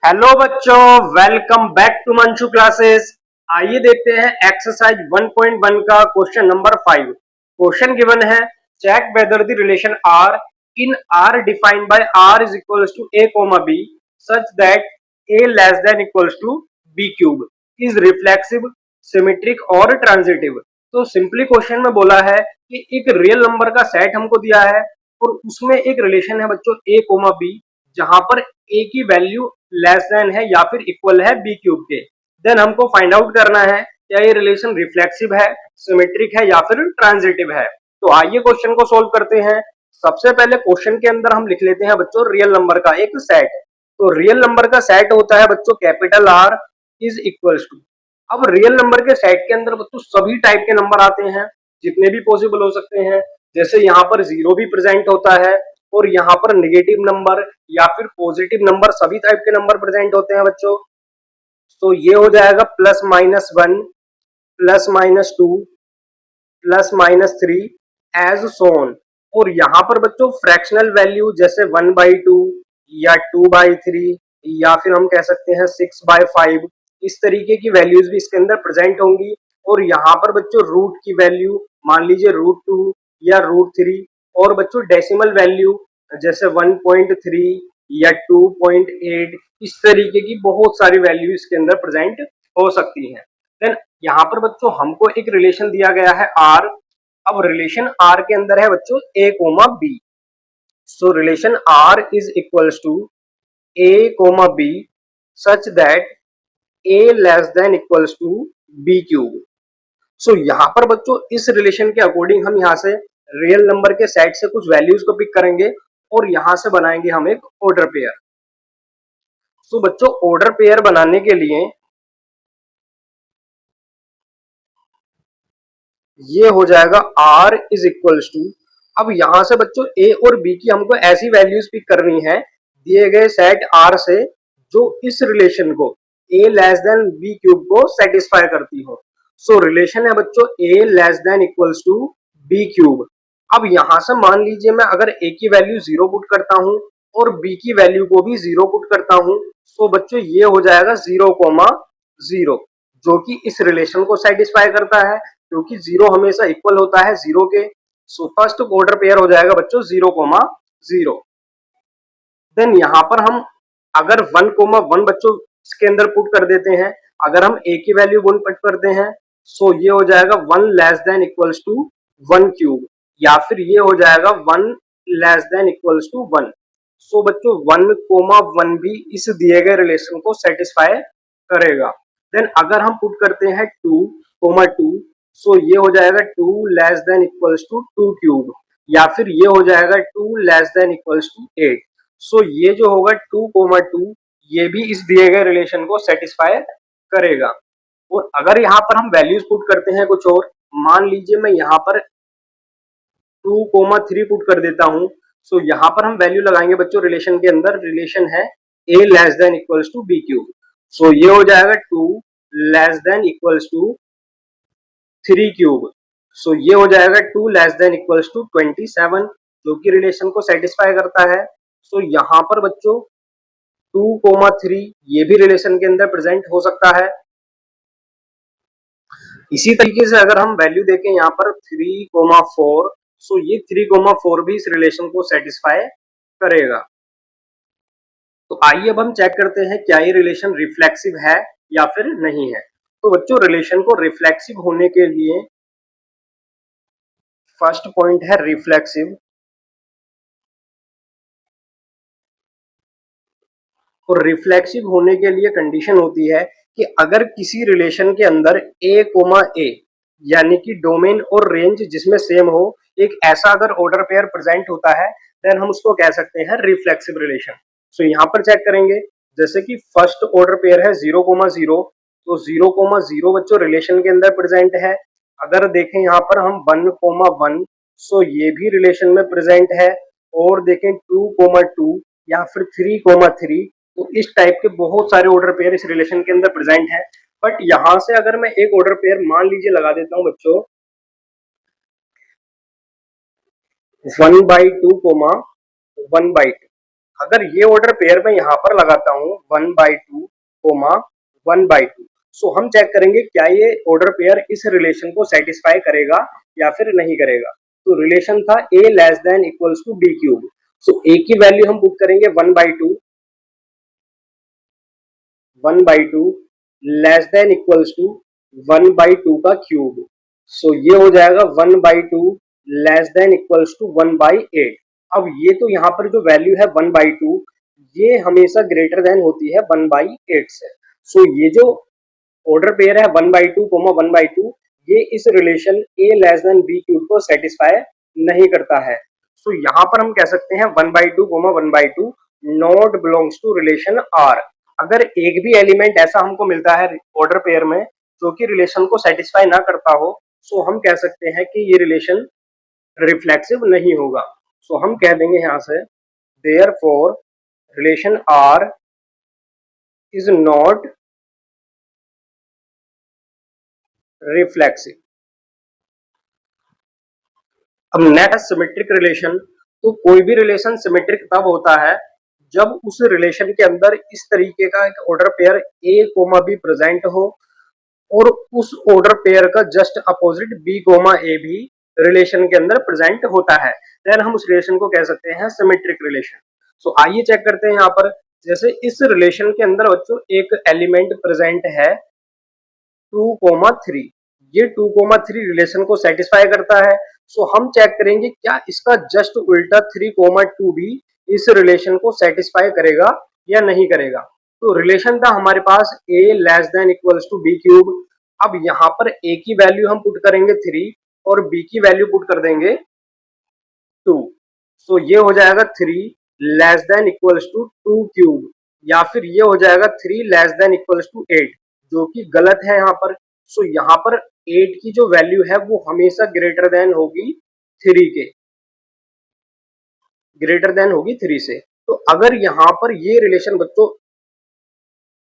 Hello बच्चों, welcome back to Manshu classes. आइए देखते हैं एक्सरसाइज 1.1 का क्वेश्चन नंबर 5। क्वेश्चन गिवन है, check whether the relation R in R defined by R is equals to a comma b such that a less than equals to b cube is reflexive, symmetric और transitive. तो simply question में बोला है कि एक real number का set हमको दिया है और उसमें एक रिलेशन है बच्चों ए कोमा बी, जहां पर ए की वैल्यू लेस देन है या फिर इक्वल है बी क्यूब के। देन हमको फाइंड आउट करना है क्या ये रिलेशन रिफ्लेक्सिव है, सिमेट्रिक है या फिर ट्रांजिटिव है। तो आइए क्वेश्चन को सोल्व करते हैं। सबसे पहले क्वेश्चन के अंदर हम लिख लेते हैं बच्चों रियल नंबर का एक सेट। तो रियल नंबर का सेट होता है बच्चों capital R is equals to. अब रियल नंबर के सेट के अंदर बच्चों सभी टाइप के नंबर आते हैं, जितने भी पॉसिबल हो सकते हैं। जैसे यहाँ पर जीरो भी प्रेजेंट होता है और यहाँ पर नेगेटिव नंबर या फिर पॉजिटिव नंबर, सभी टाइप के नंबर प्रेजेंट होते हैं बच्चों। तो ये हो जाएगा plus minus one, plus minus two, plus minus three एज सोन। और यहाँ पर बच्चों फ्रैक्शनल वैल्यू जैसे 1/2 या 2/3 या फिर हम कह सकते हैं 6/5, इस तरीके की वैल्यूज भी इसके अंदर प्रेजेंट होंगी। और यहाँ पर बच्चों रूट की वैल्यू मान लीजिए √2 या √3, और बच्चों डेसिमल वैल्यू जैसे 1.3 या 2.8, इस तरीके की बहुत सारी वैल्यू इसके अंदर प्रेजेंट हो सकती हैं। देन यहाँ पर बच्चों हमको एक रिलेशन दिया गया है आर। अब रिलेशन आर के अंदर है बच्चों a comma b. So relation R is equals to a comma b such that a less than equals to b cube. So यहाँ पर बच्चों इस रिलेशन के अकॉर्डिंग हम यहाँ से रियल नंबर के सेट से कुछ वैल्यूज को पिक करेंगे और यहाँ से बनाएंगे हम एक ऑर्डर पेयर। सो बच्चों ऑर्डर पेयर बनाने के लिए ये हो जाएगा r इज इक्वल्स टू। अब यहां से बच्चों a और b की हमको ऐसी वैल्यूज पिक करनी है दिए गए सेट r से जो इस रिलेशन को a less than b cube को सेटिस्फाई करती हो। सो रिलेशन है बच्चों a less than equals to b cube. अब यहां से मान लीजिए मैं अगर a की वैल्यू 0 पुट करता हूं और b की वैल्यू को भी 0 पुट करता हूं, सो बच्चों ये हो जाएगा 0,0, जो कि इस रिलेशन को सेटिस्फाई करता है क्योंकि 0 हमेशा इक्वल होता है 0 के। सो फर्स्ट ऑर्डर पेयर हो जाएगा बच्चों 0,0। देन यहाँ पर हम अगर 1,1 बच्चों इसके अंदर पुट कर देते हैं, अगर हम a की वैल्यू 1 पुट करते हैं, सो ये हो जाएगा 1 less than equals to 1 cube, या फिर ये हो जाएगा 1 less than equals to 1। So बच्चों 1,1 भी इस दिए गए रिलेशन को सेटिस्फाई करेगा। देन अगर हम पुट करते हैं 2,2, सो ये हो जाएगा 2 less than equals to 2 cube, या फिर ये हो जाएगा 2 less than equals to 8। So ये जो होगा 2,2 ये भी इस दिए गए रिलेशन को सेटिस्फाई करेगा। और अगर यहाँ पर हम वैल्यूज पुट करते हैं कुछ और, मान लीजिए मैं यहाँ पर 2,3 पुट कर देता हूँ। सो यहाँ पर हम वैल्यू लगाएंगे बच्चों रिलेशन के अंदर, रिलेशन है a less than equals to b cube. So ये हो जाएगा 2 less than equals to 3 cube. So ये हो जाएगा 2 लेस देन इक्वल्स टू 27, जो कि रिलेशन को सेटिस्फाई करता है। सो यहाँ पर बच्चों 2,3 ये भी रिलेशन के अंदर प्रेजेंट हो सकता है। इसी तरीके से अगर हम वैल्यू देखें यहाँ पर 3,4, सो ये 3,4 भी इस रिलेशन को सेटिस्फाई करेगा। तो आइए अब हम चेक करते हैं क्या ये रिलेशन रिफ्लेक्सिव है या फिर नहीं है। तो बच्चों रिलेशन को रिफ्लेक्सिव होने के लिए फर्स्ट पॉइंट है रिफ्लेक्सिव। और रिफ्लेक्सिव होने के लिए कंडीशन होती है कि अगर किसी रिलेशन के अंदर a, यानी कि डोमेन और रेंज जिसमें सेम हो, एक ऐसा अगर ऑर्डर पेयर प्रेजेंट होता है, देन हम उसको कह सकते हैं रिफ्लेक्सिव रिलेशन। सो यहाँ पर चेक करेंगे, जैसे कि फर्स्ट ऑर्डर पेयर है 0,0, तो 0,0 बच्चों रिलेशन के अंदर प्रेजेंट है। अगर देखें यहाँ पर हम 1,1, सो ये भी रिलेशन में प्रेजेंट है। और देखें 2,2 या फिर 3,3, तो इस टाइप के बहुत सारे ऑर्डर पेयर इस रिलेशन के अंदर प्रेजेंट है। बट यहां से अगर मैं एक ऑर्डर पेयर मान लीजिए लगा देता हूं बच्चों 1/2, 1/2, अगर ये ऑर्डर पेयर में यहाँ पर लगाता हूँ 1/2 कोमा 1/2, सो हम चेक करेंगे क्या ये ऑर्डर पेयर इस रिलेशन को सेटिस्फाई करेगा या फिर नहीं करेगा। तो रिलेशन था a less than equals to b cube, so a की वैल्यू हम पुट करेंगे 1/2 लेस देन इक्वल्स टू 1/2 का क्यूब, सो ये हो जाएगा 1/2 लेस देन इक्वल्स टू 1/8। अब ये तो यहाँ पर जो वैल्यू है 1/2 ये हमेशा ग्रेटर देन होती है 1/8 से। सो ये जो ऑर्डर पेयर है 1/2 कोमा 1/2 ये इस relation a less than b cube को सेटिस्फाई नहीं करता है। सो यहाँ पर हम कह सकते हैं 1/2 comma 1/2 not belongs to relation R। अगर एक भी एलिमेंट ऐसा हमको मिलता है ऑर्डर पेयर में जो कि रिलेशन को सेटिस्फाई ना करता हो, सो हम कह सकते हैं कि ये रिलेशन रिफ्लेक्सिव नहीं होगा। सो हम कह देंगे यहां से therefore relation R is not reflexive. अब नेक्स्ट सिमेट्रिक रिलेशन, तो कोई भी रिलेशन सिमेट्रिक तब होता है जब उस रिलेशन के अंदर इस तरीके का एक order pair a comma b present हो और उस ऑर्डर पेयर का just opposite b comma a भी रिलेशन के अंदर प्रेजेंट होता है, देन हम उस रिलेशन को कह सकते हैं सिमेट्रिक रिलेशन। सो आइए चेक करते हैं यहाँ पर, जैसे इस रिलेशन के अंदर बच्चों एक एलिमेंट प्रेजेंट है 2,3, ये 2,3 रिलेशन को सेटिस्फाई करता है। सो हम चेक करेंगे क्या इसका जस्ट उल्टा 3,2 भी इस रिलेशन को सेटिस्फाई करेगा या नहीं करेगा। तो रिलेशन था हमारे पास a less than equals to b cube. अब यहाँ पर a की वैल्यू हम पुट करेंगे 3 और b की वैल्यू पुट कर देंगे 2। सो ये हो जाएगा 3 less than equals to 2 cube, या फिर ये हो जाएगा 3 लेस देन इक्वल्स टू 8, जो कि गलत है यहाँ पर। सो यहाँ पर 8 की जो वैल्यू है वो हमेशा ग्रेटर देन होगी 3 के, ग्रेटर देन होगी 3 से। तो अगर यहाँ पर ये रिलेशन बच्चों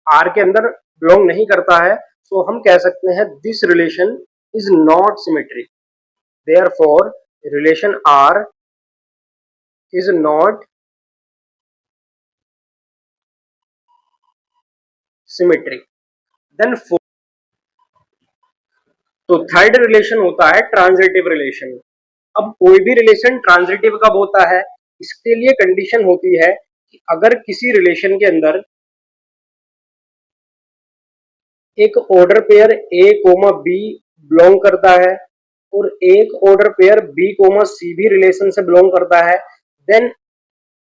R के अंदर बिलोंग नहीं करता है, तो हम कह सकते हैं this relation is not symmetric, therefore relation R is not symmetric. Then तो थर्ड रिलेशन होता है ट्रांजिटिव रिलेशन। अब कोई भी रिलेशन ट्रांजिटिव कब होता है, इसके लिए कंडीशन होती है कि अगर किसी रिलेशन के अंदर एक order pair a comma b belong करता है और एक order pair b comma c भी रिलेशन से बिलोंग करता है, देन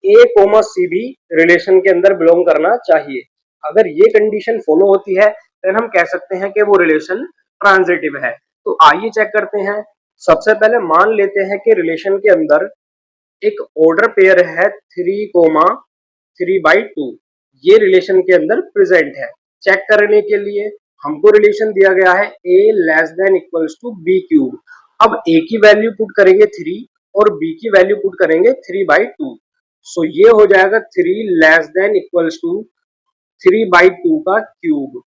a कोमा c भी रिलेशन के अंदर बिलोंग करना चाहिए। अगर ये कंडीशन फॉलो होती है देन हम कह सकते हैं कि वो रिलेशन ट्रांजिटिव है। तो आइए चेक करते हैं। सबसे पहले मान लेते हैं कि रिलेशन के अंदर एक ऑर्डर पेयर है 3,3/2, ये रिलेशन के अंदर प्रेजेंट है। चेक करने के लिए हमको रिलेशन दिया गया है a less than equals to b cube. अब a की वैल्यू पुट करेंगे 3 और b की वैल्यू पुट करेंगे 3/2। सो ये हो जाएगा 3 लेस देन इक्वल्स टू 3/2 का क्यूब।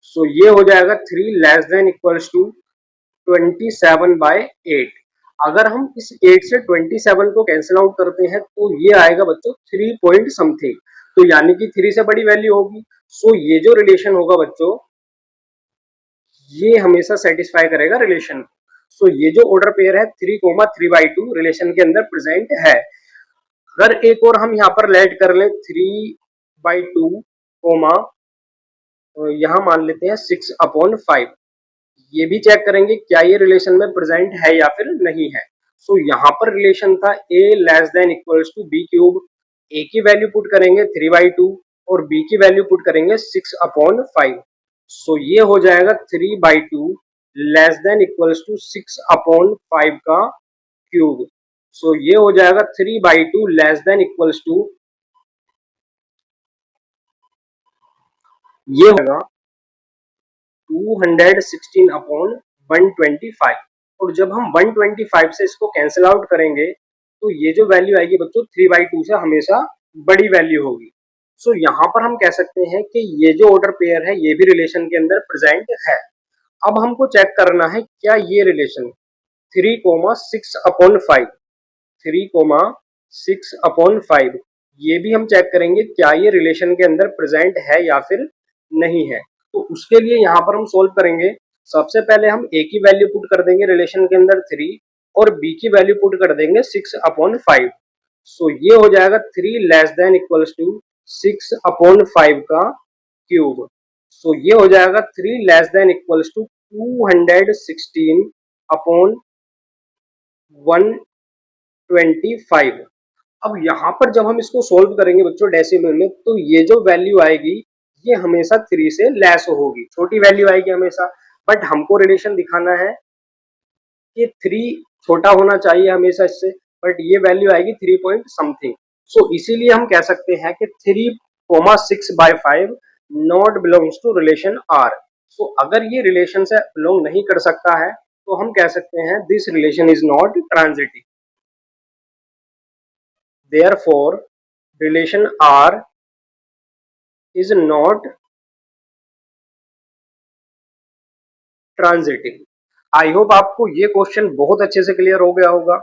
सो ये हो जाएगा 3 लेस देन इक्वल्स टू 27/8। अगर हम इस 8 से 27 को कैंसिल आउट करते हैं तो ये आएगा बच्चों 3 पॉइंट समथिंग, तो यानी कि 3 से बड़ी वैल्यू होगी। सो ये जो रिलेशन होगा बच्चों ये हमेशा सेटिस्फाई करेगा रिलेशन। सो ये जो ऑर्डर पेयर है 3,3/2 रिलेशन के अंदर प्रेजेंट है। अगर एक और हम यहाँ पर लेट कर लें 3/2 कोमा यहाँ मान लेते हैं 6/5, ये भी चेक करेंगे क्या ये रिलेशन में प्रेजेंट है या फिर नहीं है। सो यहाँ पर रिलेशन था a less than equals to b cube, a की वैल्यू पुट करेंगे 3/2 और b की वैल्यू पुट करेंगे 6/5। सो ये हो जाएगा 3/2 लेस देन इक्वल्स टू 6/5 का क्यूब। सो ये हो जाएगा 3/2 लेस देन इक्वल्स टू, ये होगा 216/125। और जब हम 125 से इसको कैंसिल आउट करेंगे तो ये जो वैल्यू आएगी बच्चों 3/2 से हमेशा बड़ी वैल्यू होगी। सो यहाँ पर हम कह सकते हैं कि ये जो ऑर्डर पेयर है ये भी रिलेशन के अंदर प्रेजेंट है। अब हमको चेक करना है क्या ये रिलेशन 3,6/5 3,6/5 ये भी हम चेक करेंगे क्या ये रिलेशन के अंदर प्रेजेंट है या फिर नहीं है। तो उसके लिए यहाँ पर हम सोल्व करेंगे। सबसे पहले हम ए की वैल्यू पुट कर देंगे रिलेशन के अंदर 3 और बी की वैल्यू पुट कर देंगे 6/5। सो ये हो जाएगा 3 लेस देन इक्वल्स टू 6/5 का क्यूब। सो ये हो जाएगा 3 लेस देन इक्वल्स टू 216/125। अब यहाँ पर जब हम इसको सोल्व करेंगे बच्चों डेसिमल में, तो ये जो वैल्यू आएगी ये हमेशा 3 से लेस होगी, छोटी वैल्यू आएगी हमेशा। बट हमको रिलेशन दिखाना है कि 3 छोटा होना चाहिए हमेशा इससे, बट ये वैल्यू आएगी 3 पॉइंट समथिंग। सो इसीलिए हम कह सकते हैं कि 3,6/5 not belongs to relation R. So अगर ये रिलेशन से बिलोंग नहीं कर सकता है तो हम कह सकते हैं this relation is not transitive. Therefore, relation R is not transitive. I hope आपको ये क्वेश्चन बहुत अच्छे से क्लियर हो गया होगा।